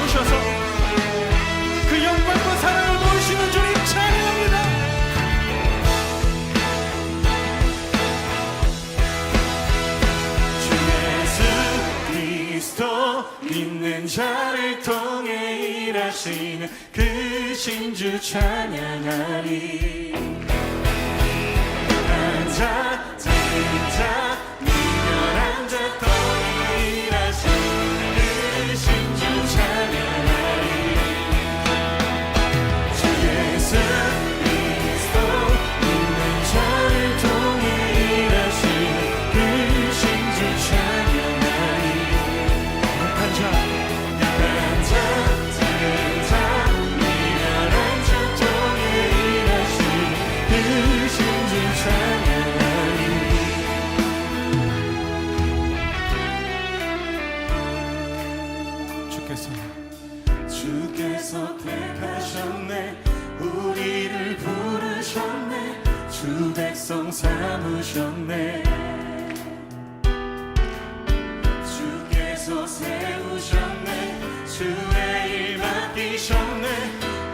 오셔서 그 영광과 사랑을 보이시는 주님 찬양합니다. 주 예수 그리스도 믿는 자를 통해 일하시는 그 신주 찬양하리. 한 자, 작은 자, 미련한 자 통해 일하시는 그 신주 찬양하리. 주 예수 그리스도 믿는 자를 통해 일하시는 그 신주 찬양하리. 약한 자, 작은 자, 미련한 자 통해 일하시는 그 신주 찬양하리. 주께서 택하셨네, 우리를 부르셨네, 주 백성 삼으셨네. 주께서 세우셨네, 주의 일 맡기셨네,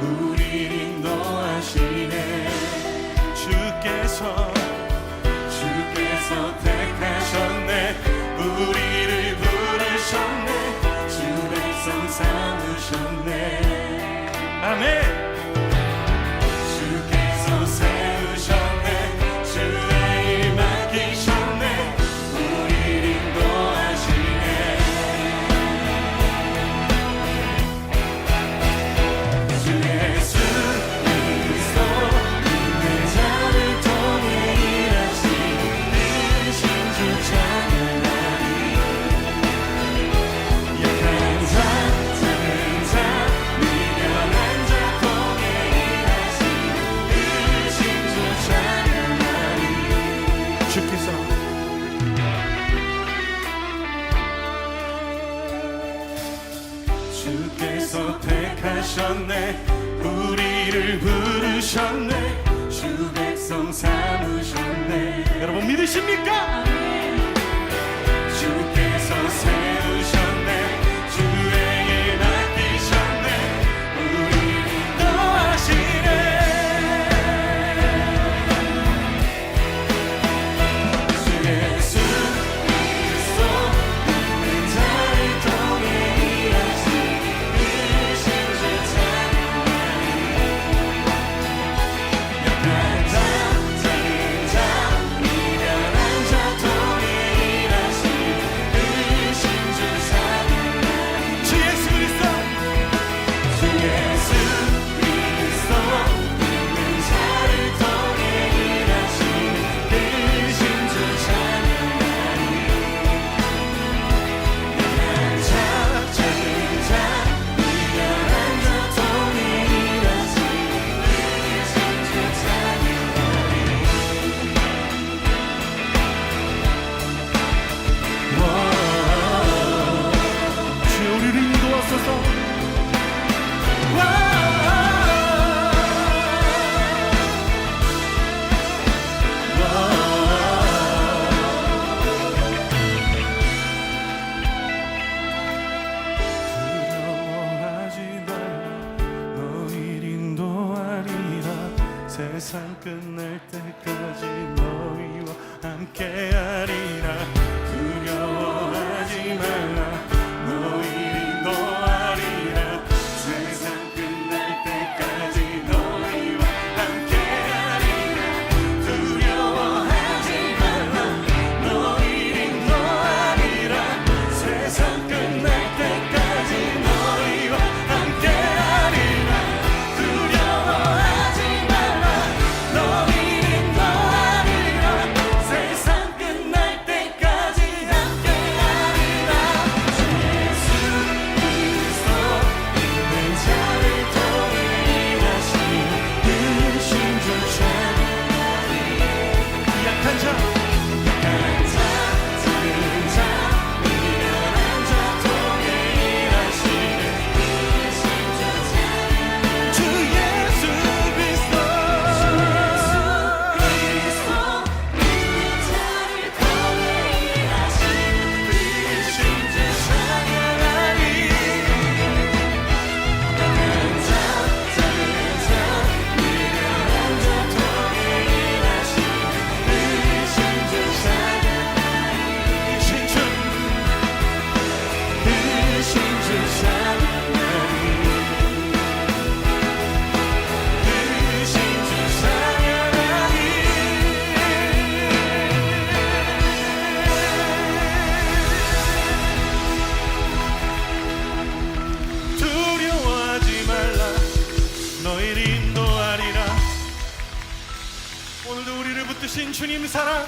우리 인도하시네. 주께서 택하셨네, 우리를 부르셨네, 주 백성 삼으셨네. 아멘. 주께서 세우셨네, 주의 일 맡기셨네, 우리를 인도하시네. 주 예수 그리스도 믿는 자를 통해 일하시는 그 신주 찬양하리. 약한 자, 작은 자, 미련한 자 통해 일하시는 그 신주 찬양하리. 주께서 택하셨네, 우리를 부르셨네, 주 백성 삼으셨네. 여러분 믿으십니까? 주께서 세우셨네, 주의 일 맡기셨네, 우리를 인도하시네. 주 예수 그리스도 믿는 자를 통해 일하시는 그 신주 찬양하리. 약한 자, 작은 자, 미련한 자 통해 일하시는 그 신주 찬양하리. 주 예수 그리스도 믿는 자를 통해 일하시는 그 신주 찬양하리. 약한 자, 작은 자, 미련한 자 통해 일하시는 그 신주 찬양하리. 주여 우리를 인도하소서. 두려워하지 말라, 너희를 인도하리라. 세상 끝날 때까지 너희와 함께하리라. 두려워하지 말라, 너희를 인도하리라. 세상 끝날 때까지 너희와 함께하리라. 두려워하지 말라, 너희를 인도하리라. 세상 끝날 때까지 너희와 함께하리라. 두려워하지 말라, 너희를 인도하리라. 세상 끝날 때까지 크신 주님 사랑,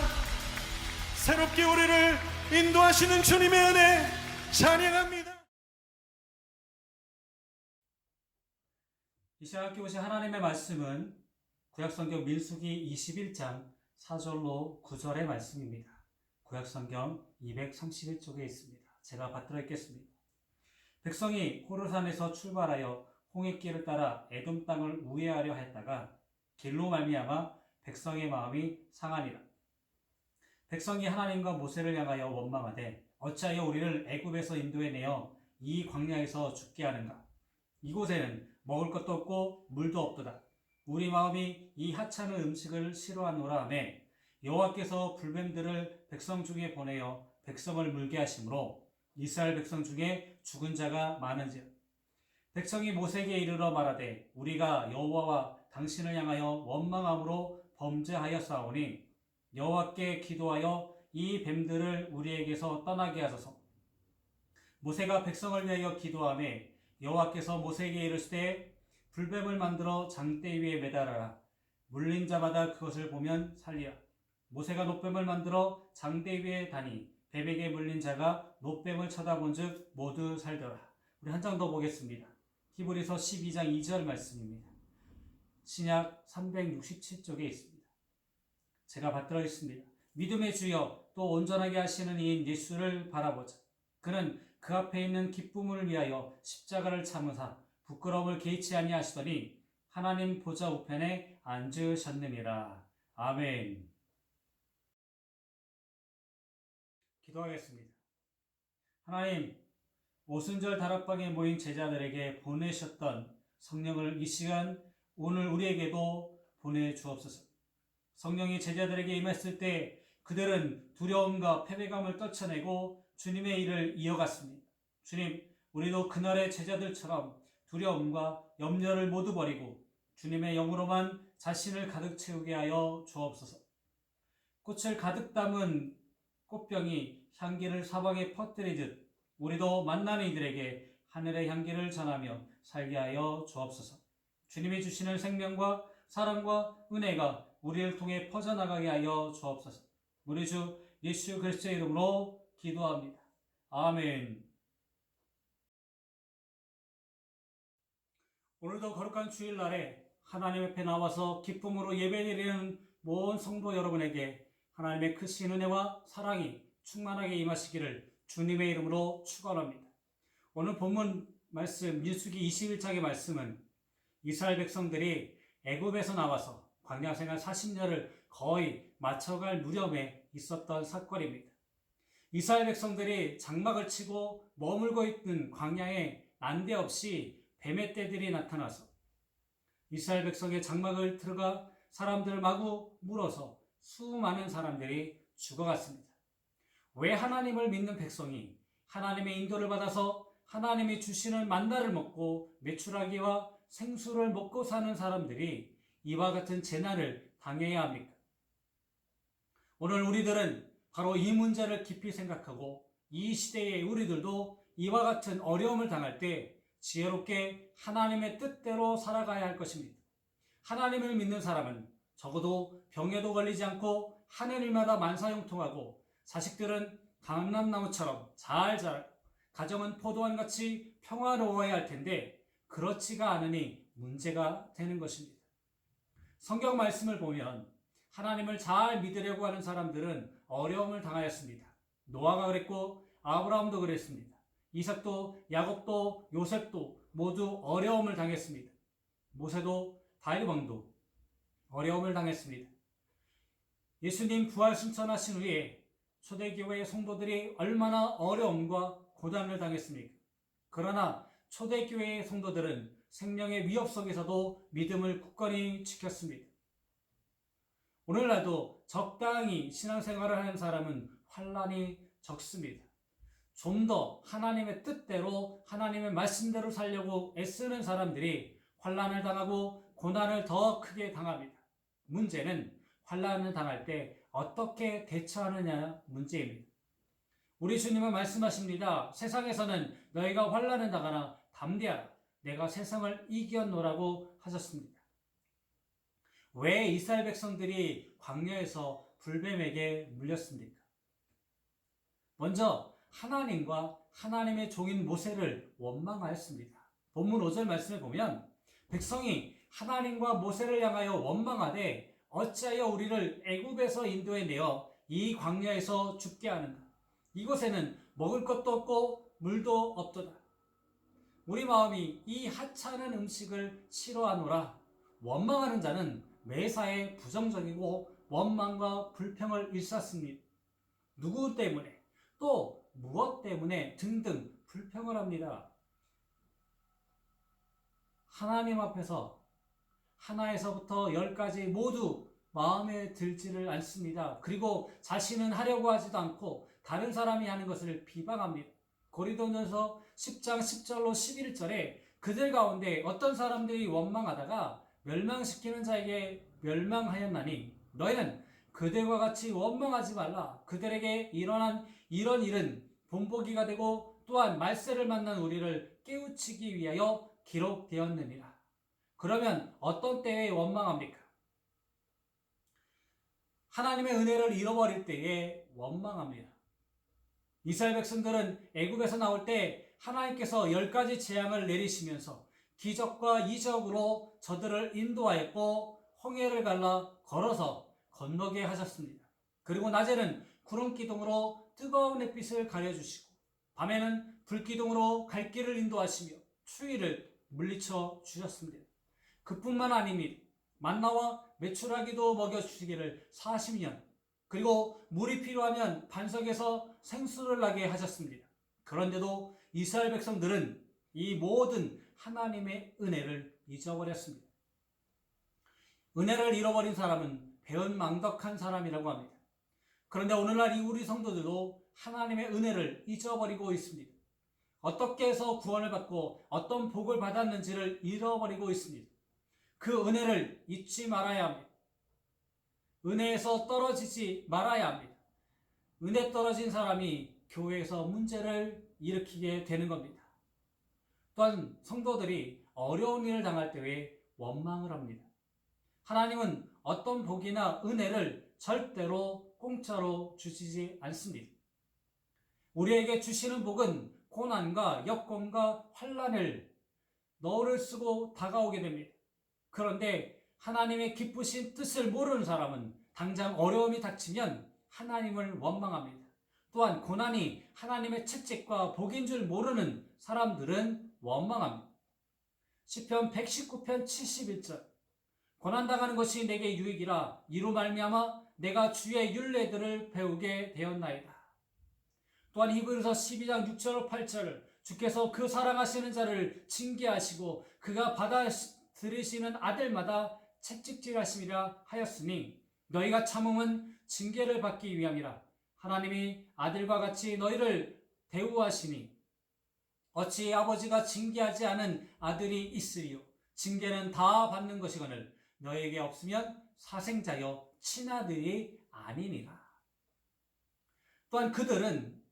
새롭게 우리를 인도하시는 주님의 은혜 찬양합니다. 이 시간 함께 보신 하나님의 말씀은 구약성경 민수기 21장 4절로 9절의 말씀입니다. 구약성경 231쪽에 있습니다. 제가 받들어 읽겠습니다. 백성이 호르산에서 출발하여 홍해길을 따라 에돔 땅을 우회하려 했다가 길로 말미암아 백성의 마음이 상하니라. 백성이 하나님과 모세를 향하여 원망하되 어찌하여 우리를 애굽에서 인도해내어 이 광야에서 죽게 하는가? 이곳에는 먹을 것도 없고 물도 없도다. 우리 마음이 이 하찮은 음식을 싫어하노라 하며 여호와께서 불뱀들을 백성 중에 보내어 백성을 물게 하심으로 이스라엘 백성 중에 죽은 자가 많은지라. 백성이 모세에게 이르러 말하되 우리가 여호와와 당신을 향하여 원망함으로 범죄하였사오니 여호와께 기도하여 이 뱀들을 우리에게서 떠나게 하소서. 모세가 백성을 위하여 기도하며 여호와께서 모세에게 이르시되 불뱀을 만들어 장대 위에 매달아라. 물린 자마다 그것을 보면 살리라. 모세가 놋뱀을 만들어 장대 위에 다니 뱀에게 물린 자가 놋뱀을 쳐다본즉 모두 살더라. 우리 한 장 더 보겠습니다. 히브리서 12장 2절 말씀입니다. 신약 367쪽에 있습니다. 제가 받들어 있습니다. 믿음의 주여 또 온전하게 하시는 이인 예수를 바라보자. 그는 그 앞에 있는 기쁨을 위하여 십자가를 참으사 부끄러움을 개의치 아니하시더니 하나님 보좌 우편에 앉으셨느니라. 아멘. 기도하겠습니다. 하나님, 오순절 다락방에 모인 제자들에게 보내셨던 성령을 이 시간 오늘 우리에게도 보내주옵소서. 성령이 제자들에게 임했을 때 그들은 두려움과 패배감을 떨쳐내고 주님의 일을 이어갔습니다. 주님, 우리도 그날의 제자들처럼 두려움과 염려를 모두 버리고 주님의 영으로만 자신을 가득 채우게 하여 주옵소서. 꽃을 가득 담은 꽃병이 향기를 사방에 퍼뜨리듯 우리도 만나는 이들에게 하늘의 향기를 전하며 살게 하여 주옵소서. 주님이 주시는 생명과 사랑과 은혜가 우리를 통해 퍼져나가게 하여 주옵소서. 우리 주 예수 그리스도의 이름으로 기도합니다. 아멘. 오늘도 거룩한 주일날에 하나님 앞에 나와서 기쁨으로 예배드리는 모든 성도 여러분에게 하나님의 크신 은혜와 사랑이 충만하게 임하시기를 주님의 이름으로 축원합니다. 오늘 본문 말씀 민수기 21장의 말씀은 이스라엘 백성들이 애굽에서 나와서 광야 생활 40년을 거의 마쳐갈 무렵에 있었던 사건입니다. 이스라엘 백성들이 장막을 치고 머물고 있는 광야에 난데없이 뱀의 떼들이 나타나서 이스라엘 백성의 장막을 들어가 사람들을 마구 물어서 수많은 사람들이 죽어갔습니다. 왜 하나님을 믿는 백성이 하나님의 인도를 받아서 하나님이 주시는 만나를 먹고 메추라기와 생수를 먹고 사는 사람들이 이와 같은 재난을 당해야 합니까? 오늘 우리들은 바로 이 문제를 깊이 생각하고 이 시대의 우리들도 이와 같은 어려움을 당할 때 지혜롭게 하나님의 뜻대로 살아가야 할 것입니다. 하나님을 믿는 사람은 적어도 병에도 걸리지 않고 하는 일마다 만사형통하고 자식들은 감람나무처럼 잘 자라고 가정은 포도원같이 평화로워야 할 텐데 그렇지가 않으니 문제가 되는 것입니다. 성경 말씀을 보면 하나님을 잘 믿으려고 하는 사람들은 어려움을 당하였습니다. 노아가 그랬고 아브라함도 그랬습니다. 이삭도 야곱도 요셉도 모두 어려움을 당했습니다. 모세도 다윗 왕도 어려움을 당했습니다. 예수님 부활 승천하신 후에 초대교회의 성도들이 얼마나 어려움과 고난을 당했습니까? 그러나 초대교회의 성도들은 생명의 위협 속에서도 믿음을 굳건히 지켰습니다. 오늘날도 적당히 신앙생활을 하는 사람은 환난이 적습니다. 좀 더 하나님의 뜻대로 하나님의 말씀대로 살려고 애쓰는 사람들이 환난을 당하고 고난을 더 크게 당합니다. 문제는 환난을 당할 때 어떻게 대처하느냐 문제입니다. 우리 주님은 말씀하십니다. 세상에서는 너희가 환난을 당하나 담대하라. 내가 세상을 이겼노라고 하셨습니다. 왜 이스라엘 백성들이 광야에서 불뱀에게 물렸습니까? 먼저 하나님과 하나님의 종인 모세를 원망하였습니다. 본문 5절 말씀에 보면 백성이 하나님과 모세를 향하여 원망하되 어찌하여 우리를 애굽에서 인도해 내어 이 광야에서 죽게 하는가? 이곳에는 먹을 것도 없고 물도 없도다. 우리 마음이 이 하찮은 음식을 싫어하노라. 원망하는 자는 매사에 부정적이고 원망과 불평을 일삼습니다. 누구 때문에 또 무엇 때문에 등등 불평을 합니다. 하나님 앞에서 하나에서부터 10까지 모두 마음에 들지를 않습니다. 그리고 자신은 하려고 하지도 않고 다른 사람이 하는 것을 비방합니다. 고린도전서 10장 10절로 11절에 그들 가운데 어떤 사람들이 원망하다가 멸망시키는 자에게 멸망하였나니 너희는 그들과 같이 원망하지 말라. 그들에게 일어난 이런 일은 본보기가 되고 또한 말세를 만난 우리를 깨우치기 위하여 기록되었느니라. 그러면 어떤 때에 원망합니까? 하나님의 은혜를 잃어버릴 때에 원망합니다. 이스라엘 백성들은 애굽에서 나올 때 하나님께서 10가지 재앙을 내리시면서 기적과 이적으로 저들을 인도하였고 홍해를 갈라 걸어서 건너게 하셨습니다. 그리고 낮에는 구름기둥으로 뜨거운 햇빛을 가려주시고 밤에는 불기둥으로 갈 길을 인도하시며 추위를 물리쳐 주셨습니다. 그뿐만 아닙니다. 만나와 메추라기도 먹여주시기를 40년, 그리고 물이 필요하면 반석에서 생수를 나게 하셨습니다. 그런데도 이스라엘 백성들은 이 모든 하나님의 은혜를 잊어버렸습니다. 은혜를 잃어버린 사람은 배은망덕한 사람이라고 합니다. 그런데 오늘날 이 우리 성도들도 하나님의 은혜를 잊어버리고 있습니다. 어떻게 해서 구원을 받고 어떤 복을 받았는지를 잃어버리고 있습니다. 그 은혜를 잊지 말아야 합니다. 은혜에서 떨어지지 말아야 합니다. 은혜 떨어진 사람이 교회에서 문제를 일으키게 되는 겁니다. 또한 성도들이 어려운 일을 당할 때에 원망을 합니다. 하나님은 어떤 복이나 은혜를 절대로 공짜로 주시지 않습니다. 우리에게 주시는 복은 고난과 역경과 환난을 너를 쓰고 다가오게 됩니다. 그런데 하나님의 기쁘신 뜻을 모르는 사람은 당장 어려움이 닥치면 하나님을 원망합니다. 또한 고난이 하나님의 채찍과 복인 줄 모르는 사람들은 원망합니다. 시편 119편 71절 고난당하는 것이 내게 유익이라 이로 말미암아 내가 주의 율례들을 배우게 되었나이다. 또한 히브리서 12장 6절 8절 주께서 그 사랑하시는 자를 징계하시고 그가 받아 들으시는 아들마다 채찍질하심이라 하였으니 너희가 참음은 징계를 받기 위함이라. 하나님이 아들과 같이 너희를 대우하시니 어찌 아버지가 징계하지 않은 아들이 있으리요. 징계는 다 받는 것이거늘 너희에게 없으면 사생자여 친아들이 아니니라. 또한 그들은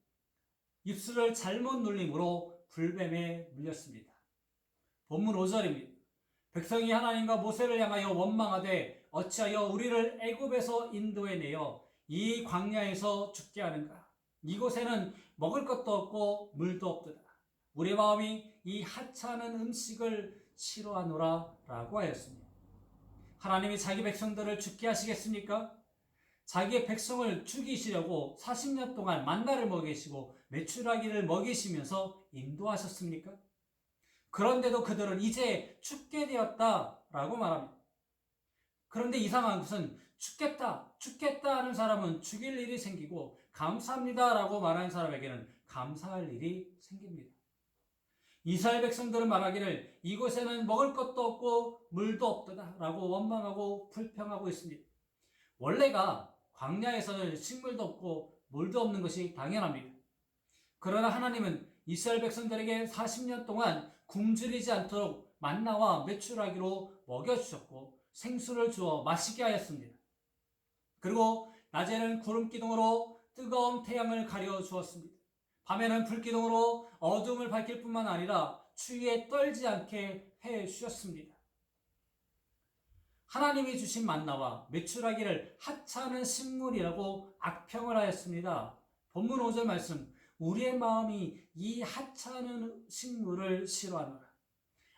입술을 잘못 눌림으로 불뱀에 물렸습니다. 본문 5절입니다. 백성이 하나님과 모세를 향하여 원망하되 어찌하여 우리를 애굽에서 인도해 내어 이 광야에서 죽게 하는가? 이곳에는 먹을 것도 없고 물도 없도다. 우리 마음이 이 하찮은 음식을 싫어하노라 라고 하였습니다. 하나님이 자기 백성들을 죽게 하시겠습니까? 자기의 백성을 죽이시려고 40년 동안 만나를 먹이시고 메추라기를 먹이시면서 인도하셨습니까? 그런데도 그들은 이제 죽게 되었다라고 말합니다. 그런데 이상한 것은 죽겠다 하는 사람은 죽일 일이 생기고 감사합니다라고 말하는 사람에게는 감사할 일이 생깁니다. 이스라엘 백성들은 말하기를 이곳에는 먹을 것도 없고 물도 없다라고 원망하고 불평하고 있습니다. 원래가 광야에서는 식물도 없고 물도 없는 것이 당연합니다. 그러나 하나님은 이스라엘 백성들에게 40년 동안 굶주리지 않도록 만나와 메추라기로 먹여주셨고 생수를 주어 마시게 하였습니다. 그리고 낮에는 구름기둥으로 뜨거운 태양을 가려 주었습니다. 밤에는 불기둥으로 어둠을 밝힐 뿐만 아니라 추위에 떨지 않게 해 주셨습니다. 하나님이 주신 만나와 메추라기를 하찮은 식물이라고 악평을 하였습니다. 본문 5절 말씀, 우리의 마음이 이 하찮은 식물을 싫어하노라.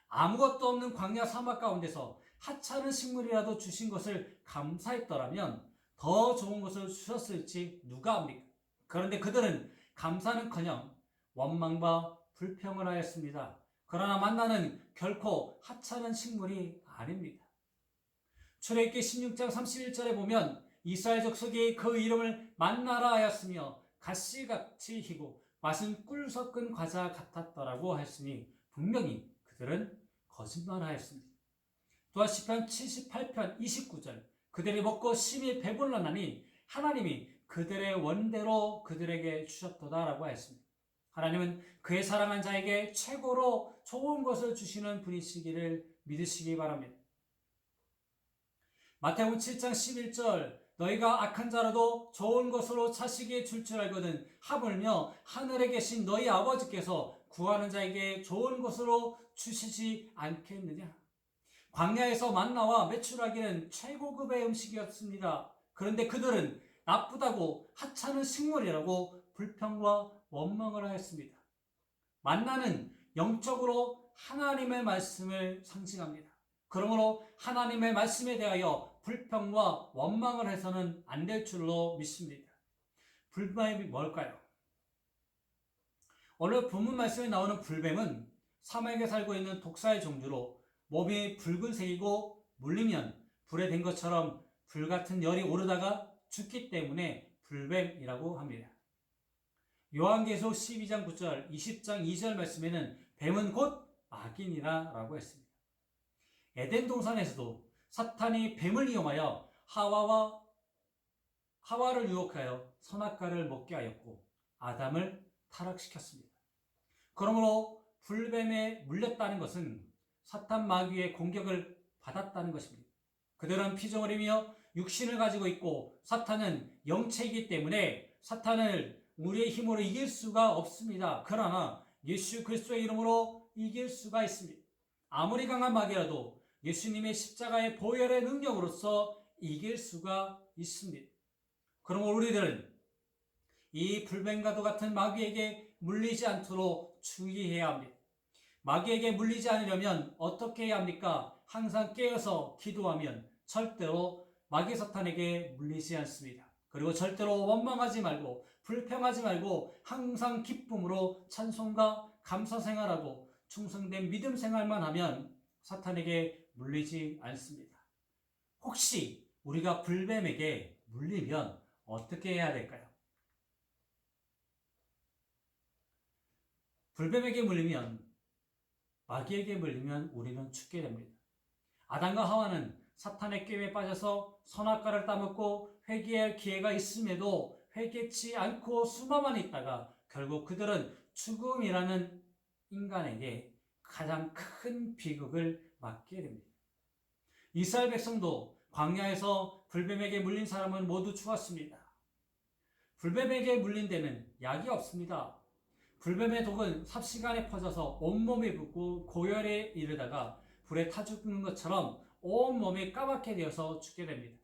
아무것도 없는 광야 사막 가운데서 하찮은 식물이라도 주신 것을 감사했더라면 더 좋은 것을 주셨을지 누가 압니까? 그런데 그들은 감사는커녕 원망과 불평을 하였습니다. 그러나 만나는 결코 하찮은 식물이 아닙니다. 출애굽기 16장 31절에 보면 이스라엘 족속이 그 이름을 만나라 하였으며 가시같이 희고 맛은 꿀 섞은 과자 같았더라고 하였으니 분명히 그들은 거짓말하였습니다. 또한 시편 78편 29절 그들이 먹고 심히 배불러나니 하나님이 그들의 원대로 그들에게 주셨도다라고 하였습니다. 하나님은 그의 사랑한 자에게 최고로 좋은 것을 주시는 분이시기를 믿으시기 바랍니다. 마태복음 7장 11절 너희가 악한 자라도 좋은 것으로 자식에게 줄 줄 알거든 하물며 하늘에 계신 너희 아버지께서 구하는 자에게 좋은 것으로 주시지 않겠느냐. 광야에서 만나와 메추라기는 최고급의 음식이었습니다. 그런데 그들은 나쁘다고 하찮은 식물이라고 불평과 원망을 하였습니다. 만나는 영적으로 하나님의 말씀을 상징합니다. 그러므로 하나님의 말씀에 대하여 불평과 원망을 해서는 안 될 줄로 믿습니다. 불뱀이 뭘까요? 오늘 본문 말씀에 나오는 불뱀은 사막에 살고 있는 독사의 종류로 몸이 붉은색이고 물리면 불에 댄 것처럼 불같은 열이 오르다가 죽기 때문에 불뱀이라고 합니다. 요한계시록 12장 9절, 20장 2절 말씀에는 뱀은 곧 악인이라 라고 했습니다. 에덴 동산에서도 사탄이 뱀을 이용하여 하와를 유혹하여 선악과를 먹게 하였고 아담을 타락시켰습니다. 그러므로 불뱀에 물렸다는 것은 사탄 마귀의 공격을 받았다는 것입니다. 그들은 피조물이며 육신을 가지고 있고 사탄은 영체이기 때문에 사탄을 우리의 힘으로 이길 수가 없습니다. 그러나 예수 그리스도의 이름으로 이길 수가 있습니다. 아무리 강한 마귀라도 예수님의 십자가의 보혈의 능력으로서 이길 수가 있습니다. 그러므로 우리들은 이 불뱀과도 같은 마귀에게 물리지 않도록 주의해야 합니다. 마귀에게 물리지 않으려면 어떻게 해야 합니까? 항상 깨어서 기도하면 절대로 마귀 사탄에게 물리지 않습니다. 그리고 절대로 원망하지 말고 불평하지 말고 항상 기쁨으로 찬송과 감사 생활하고 충성된 믿음 생활만 하면 사탄에게 물리지 않습니다. 혹시 우리가 불뱀에게 물리면 어떻게 해야 될까요? 불뱀에게 물리면 마귀에게 물리면 우리는 죽게 됩니다. 아담과 하와는 사탄의 꾀에 빠져서 선악과를 따먹고 회개할 기회가 있음에도 회개치 않고 수마만 있다가 결국 그들은 죽음이라는 인간에게 가장 큰 비극을 맞게 됩니다. 이스라엘 백성도 광야에서 불뱀에게 물린 사람은 모두 죽었습니다. 불뱀에게 물린 데는 약이 없습니다. 불뱀의 독은 삽시간에 퍼져서 온몸에 붓고 고열에 이르다가 불에 타 죽는 것처럼 온몸이 까맣게 되어서 죽게 됩니다.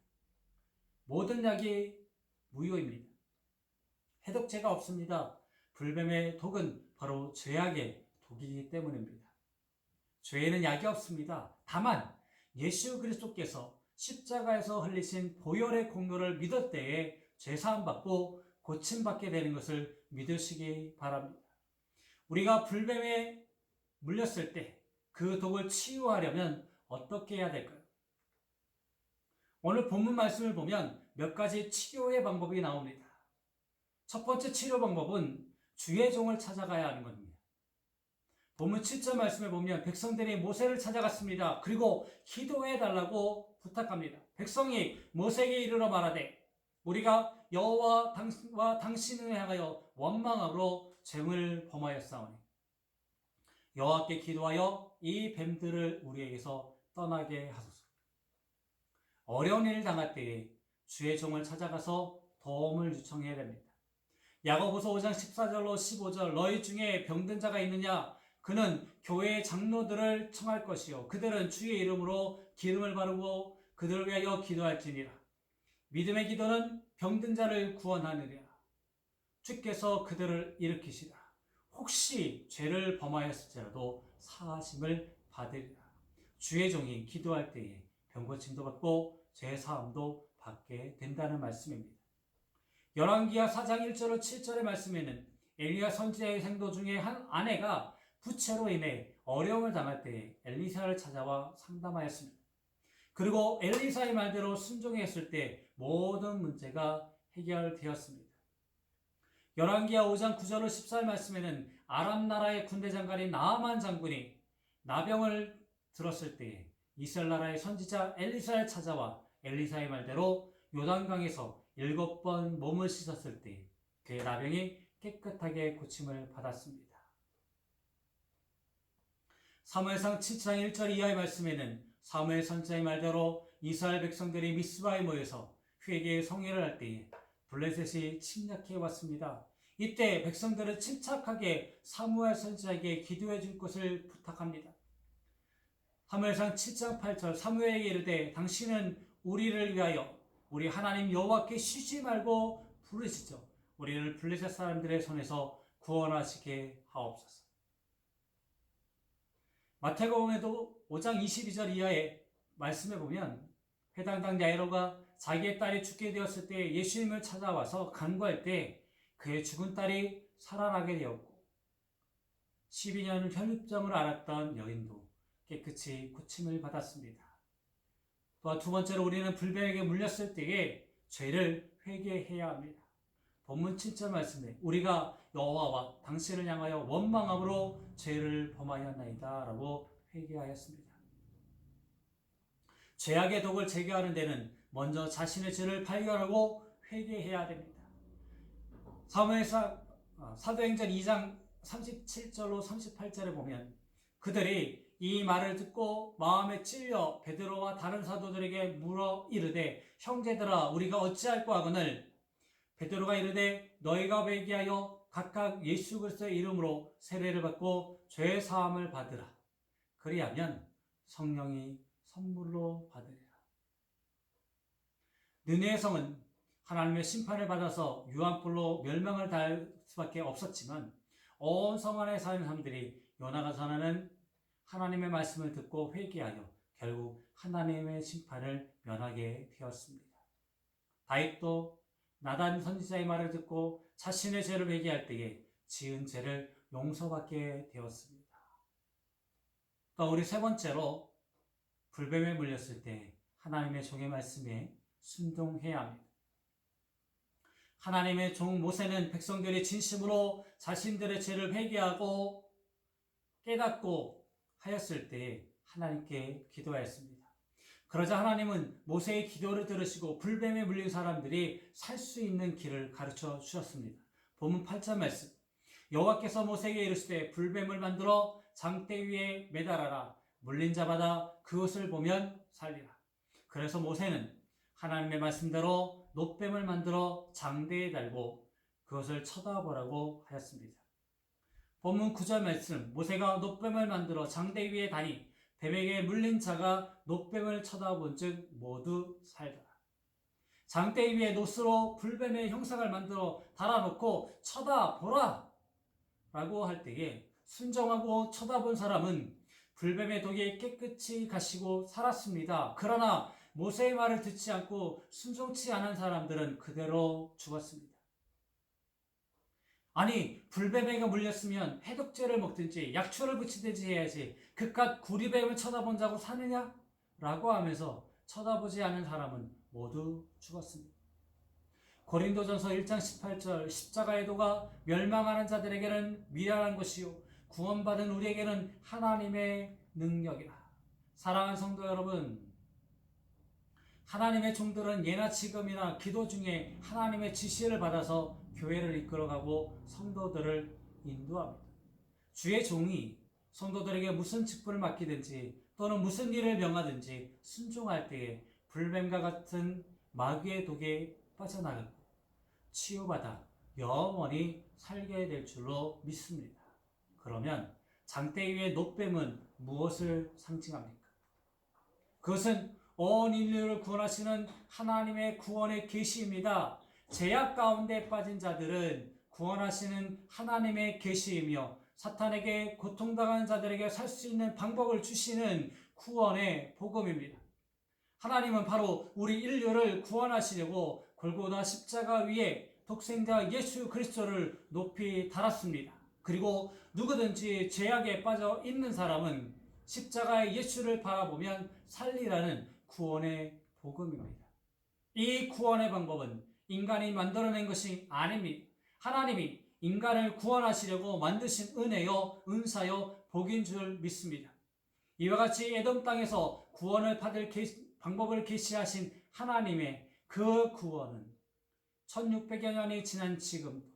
모든 약이 무효입니다. 해독제가 없습니다. 불뱀의 독은 바로 죄악의 독이기 때문입니다. 죄에는 약이 없습니다. 다만 예수 그리스도께서 십자가에서 흘리신 보혈의 공로를 믿을 때에 죄사함 받고 고침받게 되는 것을 믿으시기 바랍니다. 우리가 불뱀에 물렸을 때 그 독을 치유하려면 어떻게 해야 될까요? 오늘 본문 말씀을 보면 몇 가지 치료의 방법이 나옵니다. 첫 번째 치료 방법은 주의 종을 찾아가야 하는 겁니다. 본문 7절 말씀에 보면 백성들이 모세를 찾아갔습니다. 그리고 기도해 달라고 부탁합니다. 백성이 모세에게 이르러 말하되 우리가 여호와 당신을 향하여 원망함으로 죄를 범하였사오니 여호와께 기도하여 이 뱀들을 우리에게서 떠나게 하소서. 어려운 일을 당할 때에 주의 종을 찾아가서 도움을 요청해야 됩니다. 야고보서 5장 14절로 15절 너희 중에 병든 자가 있느냐? 그는 교회의 장로들을 청할 것이요 그들은 주의 이름으로 기름을 바르고 그들을 위하여 기도할지니라. 믿음의 기도는 병든 자를 구원하느니라. 주께서 그들을 일으키시라. 혹시 죄를 범하였을지라도 사하심을 받으리라. 주의 종이 기도할 때에 병고침도 받고 죄 사함도 받게 된다는 말씀입니다. 열왕기하 4장 1절로 7절의 말씀에는 엘리야 선지자의 생도 중에 한 아내가 부채로 인해 어려움을 당할 때에 엘리사를 찾아와 상담하였습니다. 그리고 엘리사의 말대로 순종했을 때 모든 문제가 해결되었습니다. 열왕기하 5장 9절로 14절 말씀에는 아람 나라의 군대 장관인 나아만 장군이 나병을 들었을 때에 이스라엘 나라의 선지자 엘리사를 찾아와 엘리사의 말대로 요단강에서 7번 몸을 씻었을 때 그의 나병이 깨끗하게 고침을 받았습니다. 사무엘상 7장 1절 이하의 말씀에는 사무엘 선지자의 말대로 이스라엘 백성들이 미스바에 모여서 회개의 성회를 할 때에 블레셋이 침략해 왔습니다. 이때 백성들은 침착하게 사무엘 선지자에게 기도해 줄 것을 부탁합니다. 사무엘상 7장 8절 사무엘에게 이르되 당신은 우리를 위하여 우리 하나님 여호와께 쉬지 말고 부르시죠. 우리를 블레셋 사람들의 손에서 구원하시게 하옵소서. 마태복음에도 5장 22절 이하의 말씀에 보면 회당당 야이로가 자기의 딸이 죽게 되었을 때 예수님을 찾아와서 간구할 때 그의 죽은 딸이 살아나게 되었고 12년 혈육점을 앓았던 여인도 깨끗이 고침을 받았습니다. 또한 두 번째로 우리는 불뱀에게 물렸을 때에 죄를 회개해야 합니다. 본문 7절 말씀에 우리가 여호와와 당신을 향하여 원망함으로 죄를 범하였나이다 라고 회개하였습니다. 죄악의 독을 제거하는 데는 먼저 자신의 죄를 발견하고 회개해야 됩니다. 사도행전 2장 37절로 38절에 보면 그들이 이 말을 듣고 마음에 찔려 베드로와 다른 사도들에게 물어 이르되 형제들아 우리가 어찌할꼬 하거늘 베드로가 이르되 너희가 회개하여 각각 예수 그리스도의 이름으로 세례를 받고 죄 사함을 받으라. 그리하면 성령이 선물로 받으리라. 느네의 성은 하나님의 심판을 받아서 유황불로 멸망을 당할 수밖에 없었지만 온 성 안에 사는 사람들이 요나가 전하는 하나님의 말씀을 듣고 회개하여 결국 하나님의 심판을 면하게 되었습니다. 다윗도 나단 선지자의 말을 듣고 자신의 죄를 회개할 때에 지은 죄를 용서받게 되었습니다. 또 우리 세 번째로 불뱀에 물렸을 때 하나님의 종의 말씀에 순종해야 합니다. 하나님의 종 모세는 백성들이 진심으로 자신들의 죄를 회개하고 깨닫고 하였을 때 하나님께 기도하였습니다. 그러자 하나님은 모세의 기도를 들으시고 불뱀에 물린 사람들이 살 수 있는 길을 가르쳐 주셨습니다. 본문 8절 말씀 여호와께서 모세에게 이르시되 불뱀을 만들어 장대 위에 매달아라. 물린 자마다 그것을 보면 살리라. 그래서 모세는 하나님의 말씀대로 놋뱀을 만들어 장대에 달고 그것을 쳐다보라고 하였습니다. 본문 9절 말씀 모세가 놋뱀을 만들어 장대 위에 다니 뱀에게 물린 자가 놋뱀을 쳐다본 즉 모두 살더라. 장대 위에 놋으로 불뱀의 형상을 만들어 달아놓고 쳐다보라 라고 할 때에 순종하고 쳐다본 사람은 불뱀의 독이 깨끗이 가시고 살았습니다. 그러나 모세의 말을 듣지 않고 순종치 않은 사람들은 그대로 죽었습니다. 아니 불뱀에게 물렸으면 해독제를 먹든지 약초를 붙이든지 해야지 그깟 구리뱀을 쳐다본다고 사느냐? 라고 하면서 쳐다보지 않은 사람은 모두 죽었습니다. 고린도전서 1장 18절 십자가의 도가 멸망하는 자들에게는 미련한 것이요 구원받은 우리에게는 하나님의 능력이라. 사랑하는 성도 여러분, 하나님의 종들은 예나 지금이나 기도 중에 하나님의 지시를 받아서 교회를 이끌어가고 성도들을 인도합니다. 주의 종이 성도들에게 무슨 직분을 맡기든지 또는 무슨 일을 명하든지 순종할 때에 불뱀과 같은 마귀의 독에 빠져나가고 치유받아 영원히 살게 될 줄로 믿습니다. 그러면 장대 위의 놋뱀은 무엇을 상징합니까? 그것은 온 인류를 구원하시는 하나님의 구원의 계시입니다. 죄악 가운데 빠진 자들은 구원하시는 하나님의 계시이며 사탄에게 고통당하는 자들에게 살 수 있는 방법을 주시는 구원의 복음입니다. 하나님은 바로 우리 인류를 구원하시려고 골고다 십자가 위에 독생자 예수 그리스도를 높이 달았습니다. 그리고 누구든지 죄악에 빠져 있는 사람은 십자가의 예수를 바라보면 살리라는 구원의 복음입니다. 이 구원의 방법은 인간이 만들어낸 것이 아닙니다. 하나님이 인간을 구원하시려고 만드신 은혜요, 은사요, 복인 줄 믿습니다. 이와 같이 에돔 땅에서 구원을 받을 방법을 계시하신 하나님의 그 구원은 1600여 년이 지난 지금도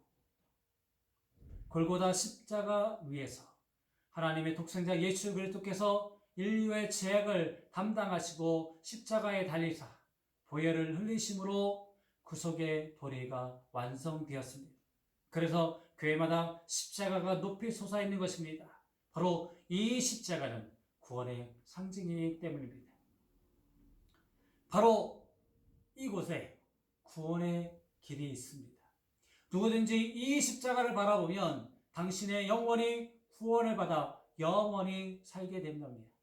골고다 십자가 위에서 하나님의 독생자 예수 그리스도께서 인류의 죄악을 담당하시고 십자가에 달리사 보혈을 흘리심으로 구속의 도리가 완성되었습니다. 그래서 교회마다 십자가가 높이 솟아있는 것입니다. 바로 이 십자가는 구원의 상징이기 때문입니다. 바로 이곳에 구원의 길이 있습니다. 누구든지 이 십자가를 바라보면 당신의 영혼이 구원을 받아 영원히 살게 된답니다.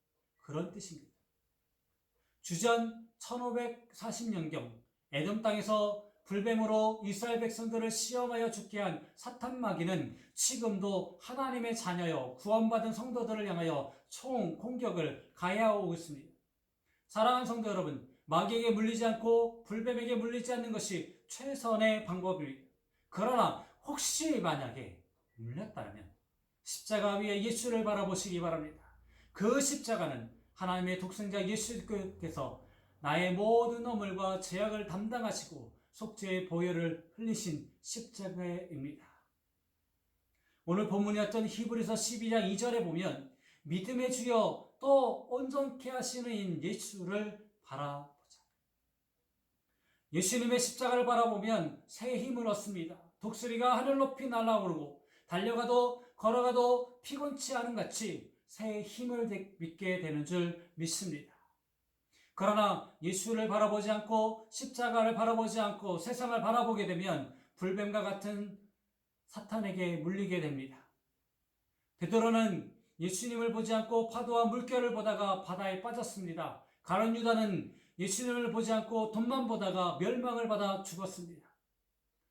그런 뜻입니다. 주전 1540년경 에돔 땅에서 불뱀으로 이스라엘 백성들을 시험하여 죽게 한 사탄 마귀는 지금도 하나님의 자녀여 구원받은 성도들을 향하여 총 공격을 가해하고 있습니다. 사랑하는 성도 여러분, 마귀에게 물리지 않고 불뱀에게 물리지 않는 것이 최선의 방법입니다. 그러나 혹시 만약에 물렸다면 십자가 위에 예수를 바라보시기 바랍니다. 그 십자가는 하나님의 독생자 예수께서 나의 모든 허물과 죄악을 담당하시고 속죄의 보혈을 흘리신 십자가입니다. 오늘 본문이었던 히브리서 12장 2절에 보면 믿음의 주여 또 온전케 하시는 예수를 바라보자. 예수님의 십자가를 바라보면 새 힘을 얻습니다. 독수리가 하늘 높이 날아오르고 달려가도 걸어가도 피곤치 않은 같이 새 힘을 믿게 되는 줄 믿습니다. 그러나 예수를 바라보지 않고 십자가를 바라보지 않고 세상을 바라보게 되면 불뱀과 같은 사탄에게 물리게 됩니다. 베드로는 예수님을 보지 않고 파도와 물결을 보다가 바다에 빠졌습니다. 가룟 유다는 예수님을 보지 않고 돈만 보다가 멸망을 받아 죽었습니다.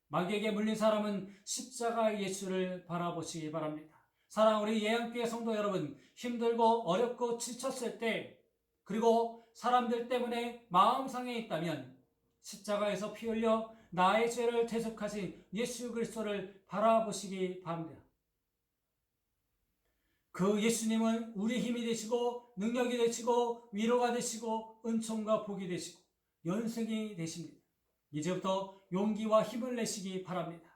마귀에게 물린 사람은 십자가 예수를 바라보시기 바랍니다. 사랑하는 우리 예양교회 성도 여러분, 힘들고 어렵고 지쳤을 때 그리고 사람들 때문에 마음 상해 있다면 십자가에서 피 흘려 나의 죄를 대속하신 예수 그리스도를 바라보시기 바랍니다. 그 예수님은 우리 힘이 되시고 능력이 되시고 위로가 되시고 은총과 복이 되시고 연승이 되십니다. 이제부터 용기와 힘을 내시기 바랍니다.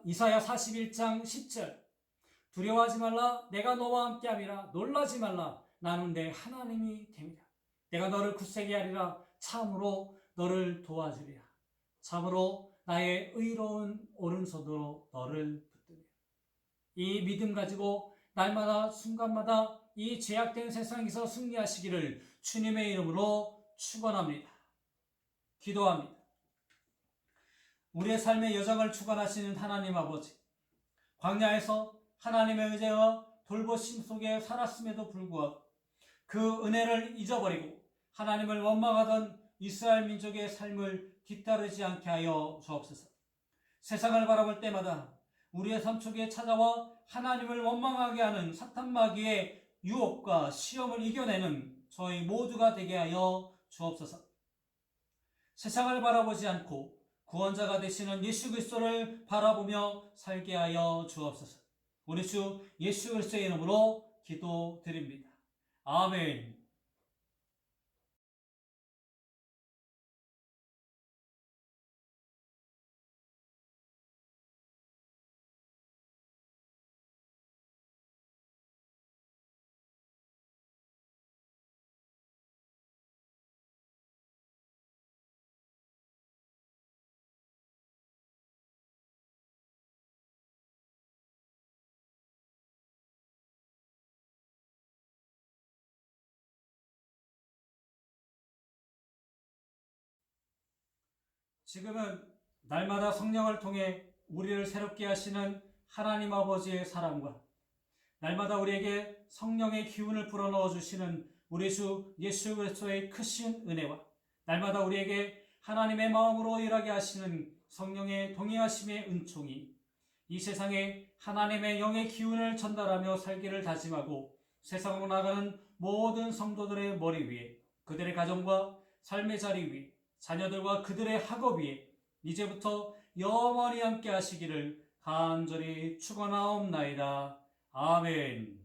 이사야 41장 10절 두려워하지 말라 내가 너와 함께함이라 놀라지 말라 나는 내 하나님이 됩니다. 내가 너를 굳세게 하리라 참으로 너를 도와주리라. 참으로 나의 의로운 오른손으로 너를 붙들리라. 이 믿음 가지고 날마다 순간마다 이 죄악된 세상에서 승리하시기를 주님의 이름으로 축원합니다. 기도합니다. 우리의 삶의 여정을 주관하시는 하나님 아버지, 광야에서 하나님의 의지와 돌보심 속에 살았음에도 불구하고 그 은혜를 잊어버리고 하나님을 원망하던 이스라엘 민족의 삶을 뒤따르지 않게 하여 주옵소서. 세상을 바라볼 때마다 우리의 삶 속에 찾아와 하나님을 원망하게 하는 사탄 마귀의 유혹과 시험을 이겨내는 저희 모두가 되게 하여 주옵소서. 세상을 바라보지 않고 구원자가 되시는 예수 그리스도를 바라보며 살게 하여 주옵소서. 우리 주 예수 그리스도의 이름으로 기도드립니다. 아멘. 지금은 날마다 성령을 통해 우리를 새롭게 하시는 하나님 아버지의 사랑과 날마다 우리에게 성령의 기운을 불어넣어 주시는 우리 주 예수 그리스도의 크신 은혜와 날마다 우리에게 하나님의 마음으로 일하게 하시는 성령의 동행하심의 은총이 이 세상에 하나님의 영의 기운을 전달하며 살기를 다짐하고 세상으로 나가는 모든 성도들의 머리 위에 그들의 가정과 삶의 자리 위에 자녀들과 그들의 학업 위에 이제부터 영원히 함께 하시기를 간절히 축원하옵나이다. 아멘.